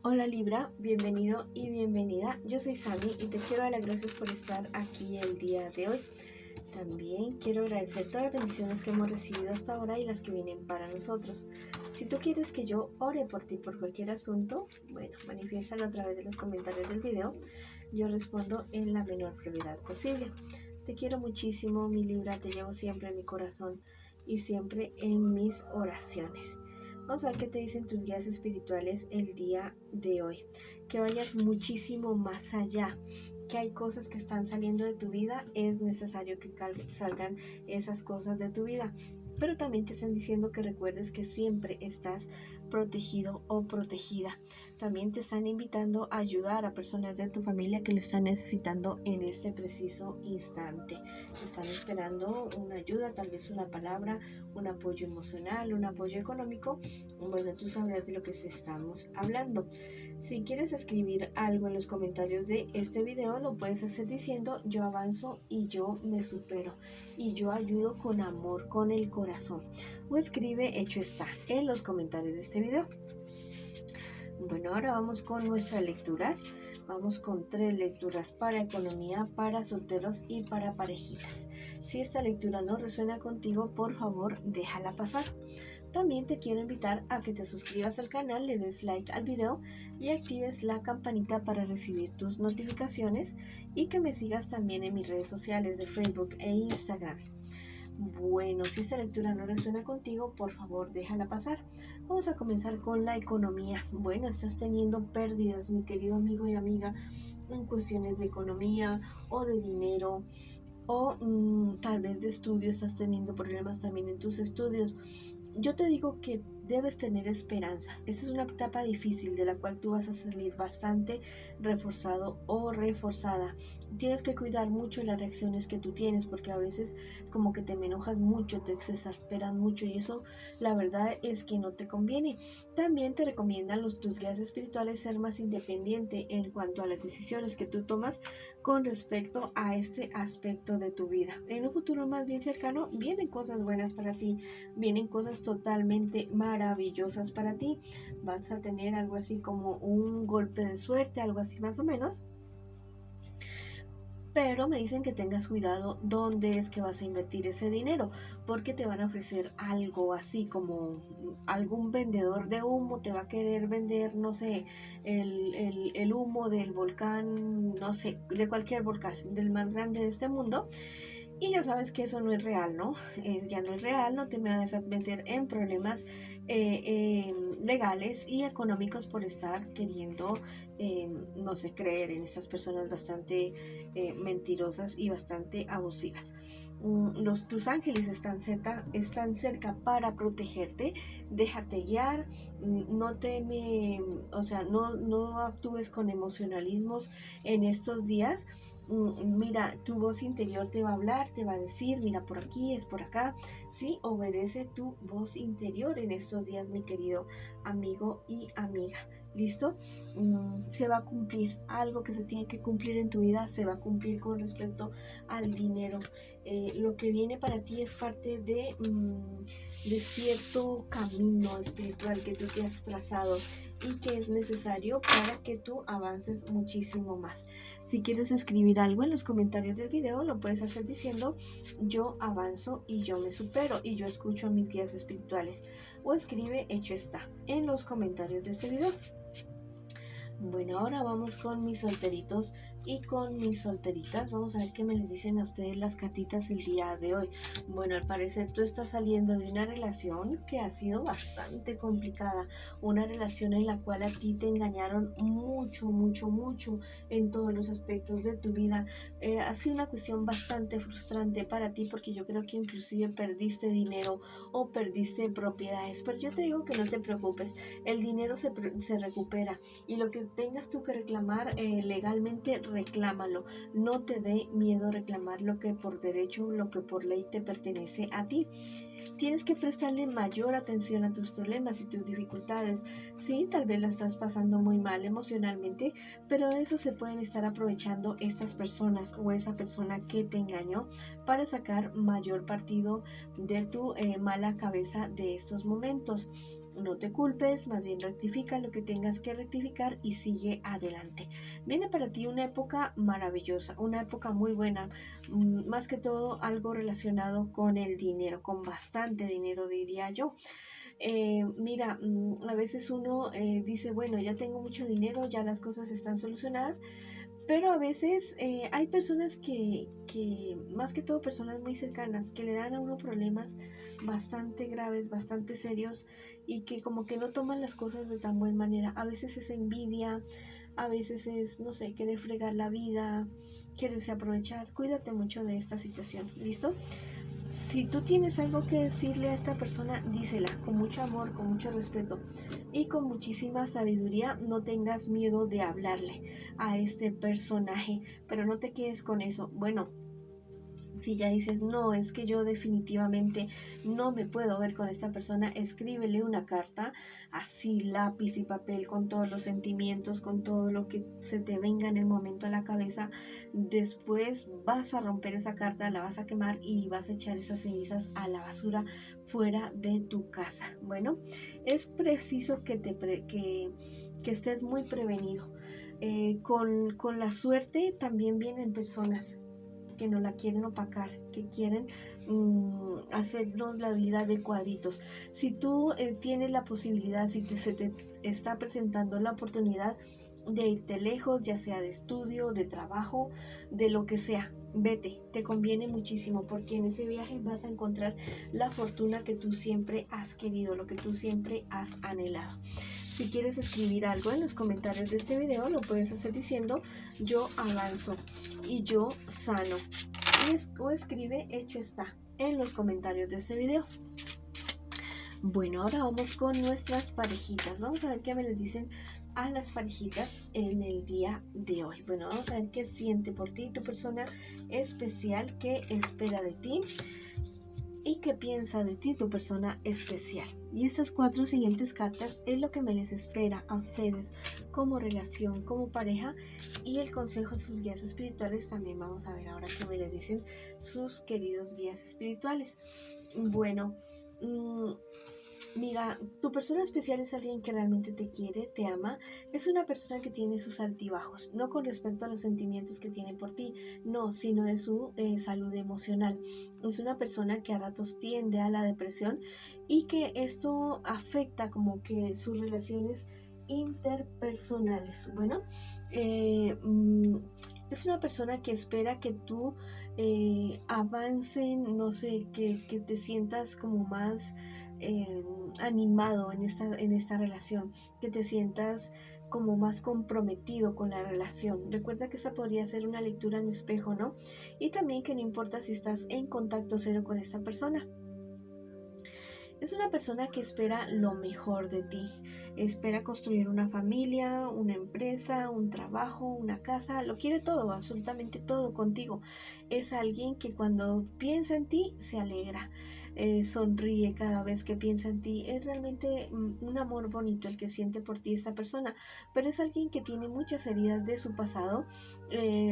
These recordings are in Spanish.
Hola Libra, bienvenido y bienvenida. Yo soy Sami y te quiero dar las gracias por estar aquí el día de hoy. También quiero agradecer todas las bendiciones que hemos recibido hasta ahora y las que vienen para nosotros. Si tú quieres que yo ore por ti por cualquier asunto, bueno, manifiéstalo a través de los comentarios del video. Yo respondo en la menor brevedad posible. Te quiero muchísimo, mi Libra, te llevo siempre en mi corazón y siempre en mis oraciones. Vamos a ver qué te dicen tus guías espirituales el día de hoy. Que vayas muchísimo más allá. Que hay cosas que están saliendo de tu vida. Es necesario que salgan esas cosas de tu vida. Pero también te están diciendo que recuerdes que siempre estás protegido o protegida. También te están invitando a ayudar a personas de tu familia que lo están necesitando en este preciso instante. Están esperando una ayuda, tal vez una palabra, un apoyo emocional, un apoyo económico. Bueno, tú sabrás de lo que estamos hablando. Si quieres escribir algo en los comentarios de este video, lo puedes hacer diciendo: yo avanzo y yo me supero y yo ayudo con amor, con el corazón. O escribe hecho está en los comentarios de este video. Bueno, ahora vamos con nuestras lecturas. Vamos con 3 lecturas para economía, para solteros y para parejitas. Si esta lectura no resuena contigo, por favor, déjala pasar. También te quiero invitar a que te suscribas al canal, le des like al video y actives la campanita para recibir tus notificaciones y que me sigas también en mis redes sociales de Facebook e Instagram. Bueno, si esta lectura no resuena contigo, por favor déjala pasar. Vamos a comenzar con la economía. Bueno, estás teniendo pérdidas, mi querido amigo y amiga, en cuestiones de economía o de dinero, o tal vez de estudio. Estás teniendo problemas también en tus estudios. Yo te digo que debes tener esperanza. Esta es una etapa difícil de la cual tú vas a salir bastante reforzado o reforzada. Tienes que cuidar mucho las reacciones que tú tienes, porque a veces como que te enojas mucho, te exasperan mucho, y eso la verdad es que no te conviene. También te recomiendan tus guías espirituales ser más independiente en cuanto a las decisiones que tú tomas con respecto a este aspecto de tu vida. En un futuro más bien cercano vienen cosas buenas para ti, vienen cosas totalmente maravillosas para ti. Vas a tener algo así como un golpe de suerte, algo así más o menos. Pero me dicen que tengas cuidado dónde es que vas a invertir ese dinero, porque te van a ofrecer algo así como algún vendedor de humo te va a querer vender, no sé, el humo del volcán, no sé, de cualquier volcán, del más grande de este mundo. Y ya sabes que eso no es real, ¿no? Ya no es real, no te me vas a meter en problemas legales y económicos por estar queriendo, no sé, creer en estas personas bastante mentirosas y bastante abusivas. Tus ángeles están cerca para protegerte. Déjate guiar, no teme, o sea, no actúes con emocionalismos en estos días. Mira, tu voz interior te va a hablar, te va a decir: mira, por aquí, es por acá. Sí, obedece tu voz interior en estos días, mi querido amigo y amiga. ¿Listo? Se va a cumplir algo que se tiene que cumplir en tu vida, se va a cumplir con respecto al dinero. Lo que viene para ti es parte de cierto camino espiritual que tú te has trazado y que es necesario para que tú avances muchísimo más. Si quieres escribir algo en los comentarios del video, lo puedes hacer diciendo: yo avanzo y yo me supero y yo escucho a mis guías espirituales. O escribe hecho está en los comentarios de este video. Bueno, ahora vamos con mis solteritos y con mis solteritas. Vamos a ver qué me les dicen a ustedes las cartitas el día de hoy. Bueno, al parecer tú estás saliendo de una relación que ha sido bastante complicada. Una relación en la cual a ti te engañaron mucho, mucho, mucho en todos los aspectos de tu vida. Ha sido una cuestión bastante frustrante para ti, porque yo creo que inclusive perdiste dinero o perdiste propiedades. Pero yo te digo que no te preocupes. El dinero se recupera, y lo que tengas tú que reclamar legalmente, reclámalo. No te dé miedo reclamar lo que por derecho, lo que por ley te pertenece a ti. Tienes que prestarle mayor atención a tus problemas y tus dificultades. Sí, tal vez la estás pasando muy mal emocionalmente, pero de eso se pueden estar aprovechando estas personas o esa persona que te engañó para sacar mayor partido de tu mala cabeza de estos momentos. No te culpes, más bien rectifica lo que tengas que rectificar y sigue adelante. Viene para ti una época maravillosa, una época muy buena, más que todo algo relacionado con el dinero, con bastante dinero diría yo. Mira, a veces uno dice, bueno, ya tengo mucho dinero, ya las cosas están solucionadas, pero a veces hay personas más que todo personas muy cercanas, que le dan a uno problemas bastante graves, bastante serios y que como que no toman las cosas de tan buena manera. A veces es envidia, a veces es, no sé, querer fregar la vida, quererse aprovechar. Cuídate mucho de esta situación, ¿listo? Si tú tienes algo que decirle a esta persona, dísela con mucho amor, con mucho respeto y con muchísima sabiduría. No tengas miedo de hablarle a este personaje, pero no te quedes con eso. Bueno, si ya dices, no, es que yo definitivamente no me puedo ver con esta persona, escríbele una carta, así lápiz y papel, con todos los sentimientos, con todo lo que se te venga en el momento a la cabeza. Después vas a romper esa carta, la vas a quemar y vas a echar esas cenizas a la basura fuera de tu casa. Bueno, es preciso que estés muy prevenido. Con la suerte también vienen personas que no la quieren opacar, que quieren hacernos la vida de cuadritos. Si tú tienes la posibilidad, si se te está presentando la oportunidad de irte lejos, ya sea de estudio, de trabajo, de lo que sea, vete, te conviene muchísimo porque en ese viaje vas a encontrar la fortuna que tú siempre has querido, lo que tú siempre has anhelado. Si quieres escribir algo en los comentarios de este video, lo puedes hacer diciendo yo avanzo y yo sano. O escribe hecho está en los comentarios de este video. Bueno, ahora vamos con nuestras parejitas. Vamos a ver qué me les dicen a las parejitas en el día de hoy. Bueno, vamos a ver qué siente por ti tu persona especial, qué espera de ti y qué piensa de ti tu persona especial. Y estas 4 siguientes cartas es lo que me les espera a ustedes como relación, como pareja, y el consejo a sus guías espirituales. También vamos a ver ahora qué me les dicen sus queridos guías espirituales. Bueno, mira, tu persona especial es alguien que realmente te quiere, te ama. Es una persona que tiene sus altibajos, no con respecto a los sentimientos que tiene por ti, no, sino de su salud emocional. Es una persona que a ratos tiende a la depresión y que esto afecta como que sus relaciones interpersonales. Bueno, es una persona que espera que tú avancen, no sé, que te sientas como más animado en esta relación, que te sientas como más comprometido con la relación. Recuerda que esta podría ser una lectura en espejo, ¿no? Y también que no importa si estás en contacto cero con esta persona. Es una persona que espera lo mejor de ti, espera construir una familia, una empresa, un trabajo, una casa, lo quiere todo, absolutamente todo contigo. Es alguien que cuando piensa en ti se alegra, sonríe cada vez que piensa en ti. Es realmente un amor bonito el que siente por ti esta persona, pero es alguien que tiene muchas heridas de su pasado.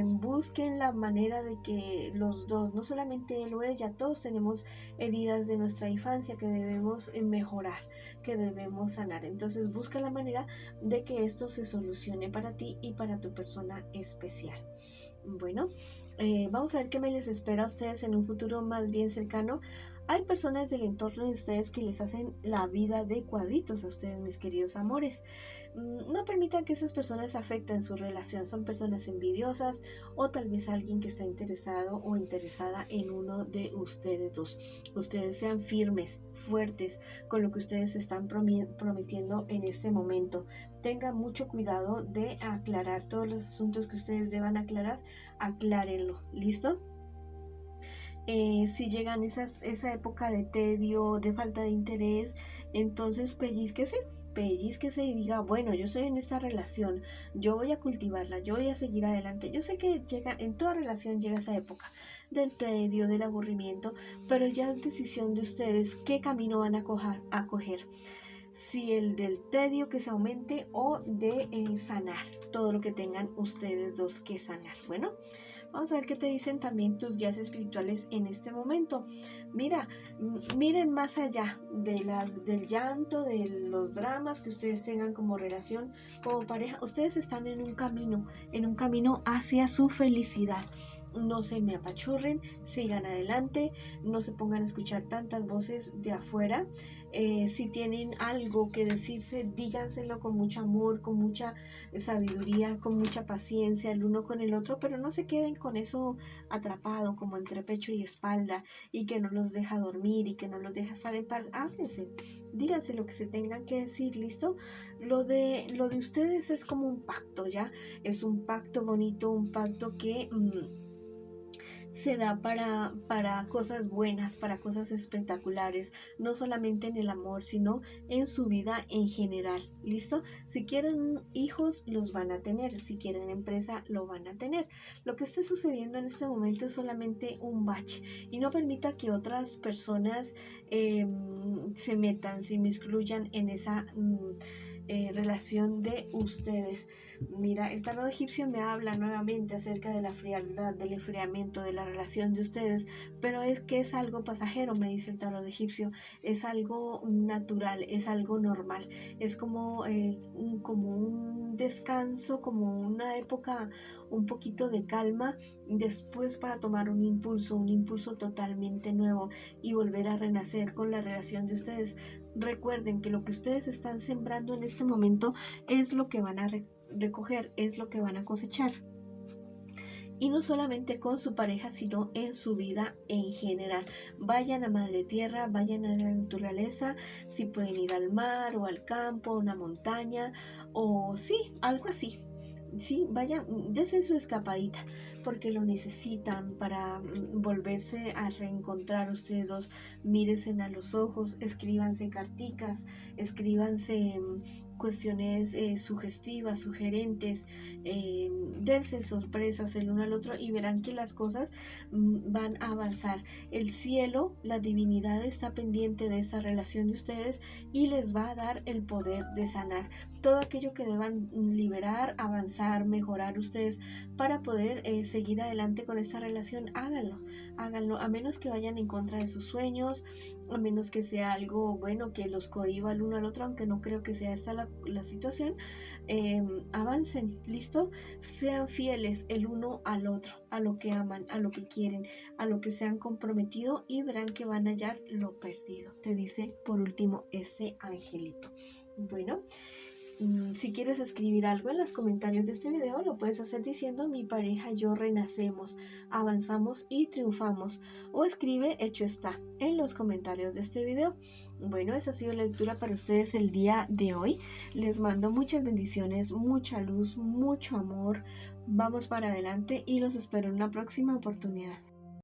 Busquen la manera de que los dos, no solamente él o ella, todos tenemos heridas de nuestra infancia que debemos mejorar, que debemos sanar. Entonces busca la manera de que esto se solucione para ti y para tu persona especial. Bueno, vamos a ver qué me les espera a ustedes en un futuro más bien cercano. Hay personas del entorno de ustedes que les hacen la vida de cuadritos a ustedes, mis queridos amores. No permitan que esas personas afecten su relación. Son personas envidiosas o tal vez alguien que está interesado o interesada en uno de ustedes dos. Ustedes sean firmes, fuertes con lo que ustedes están prometiendo en este momento. Tengan mucho cuidado de aclarar todos los asuntos que ustedes deban aclarar. Aclárenlo. ¿Listo? Si llegan esa época de tedio, de falta de interés, entonces pellizquese y diga, bueno, yo estoy en esta relación, yo voy a cultivarla, yo voy a seguir adelante. Yo sé que en toda relación llega esa época del tedio, del aburrimiento, pero ya es decisión de ustedes qué camino van a coger. si el del tedio que se aumente o de sanar todo lo que tengan ustedes dos que sanar. Bueno, vamos a ver qué te dicen también tus guías espirituales en este momento. Mira, miren más allá del llanto, de los dramas que ustedes tengan como relación, como pareja. Ustedes están en un camino hacia su felicidad. No se me apachurren, sigan adelante, no se pongan a escuchar tantas voces de afuera. Si tienen algo que decirse, díganselo con mucho amor, con mucha sabiduría, con mucha paciencia el uno con el otro, pero no se queden con eso atrapado como entre pecho y espalda y que no los deja dormir y que no los deja estar en paz. Háblense, díganse lo que se tengan que decir, ¿listo? Lo de ustedes es como un pacto, ¿ya? Es un pacto bonito, un pacto que se da para cosas buenas, para cosas espectaculares, no solamente en el amor, sino en su vida en general. ¿Listo? Si quieren hijos, los van a tener. Si quieren empresa, lo van a tener. Lo que esté sucediendo en este momento es solamente un bache y no permita que otras personas se metan, se inmiscuyan en esa relación de ustedes. Mira, el tarot egipcio me habla nuevamente acerca de la frialdad, del enfriamiento de la relación de ustedes, pero es que es algo pasajero, me dice el tarot egipcio, es algo natural, es algo normal, es como un descanso, como una época un poquito de calma, después para tomar un impulso totalmente nuevo y volver a renacer con la relación de ustedes. Recuerden que lo que ustedes están sembrando en este momento es lo que van a recoger, es lo que van a cosechar. Y no solamente con su pareja, sino en su vida en general. Vayan a Madre Tierra, vayan a la naturaleza, si pueden ir al mar o al campo, a una montaña, o sí, algo así. Sí, vayan, dense su escapadita, porque lo necesitan para volverse a reencontrar ustedes dos. Mírense a los ojos, escríbanse carticas, escríbanse cuestiones sugestivas, sugerentes, dense sorpresas el uno al otro y verán que las cosas van a avanzar. El cielo, la divinidad está pendiente de esta relación de ustedes y les va a dar el poder de sanar todo aquello que deban liberar, avanzar, mejorar ustedes para poder seguir adelante con esta relación. Háganlo, a menos que vayan en contra de sus sueños, a menos que sea algo bueno que los cohiba el uno al otro, aunque no creo que sea esta la situación. Avancen, ¿listo? Sean fieles el uno al otro, a lo que aman, a lo que quieren, a lo que se han comprometido y verán que van a hallar lo perdido, te dice por último ese angelito. Bueno, si quieres escribir algo en los comentarios de este video, lo puedes hacer diciendo: mi pareja y yo renacemos, avanzamos y triunfamos, o escribe hecho está en los comentarios de este video. Bueno, esa ha sido la lectura para ustedes el día de hoy. Les mando muchas bendiciones, mucha luz, mucho amor. Vamos para adelante y los espero en una próxima oportunidad.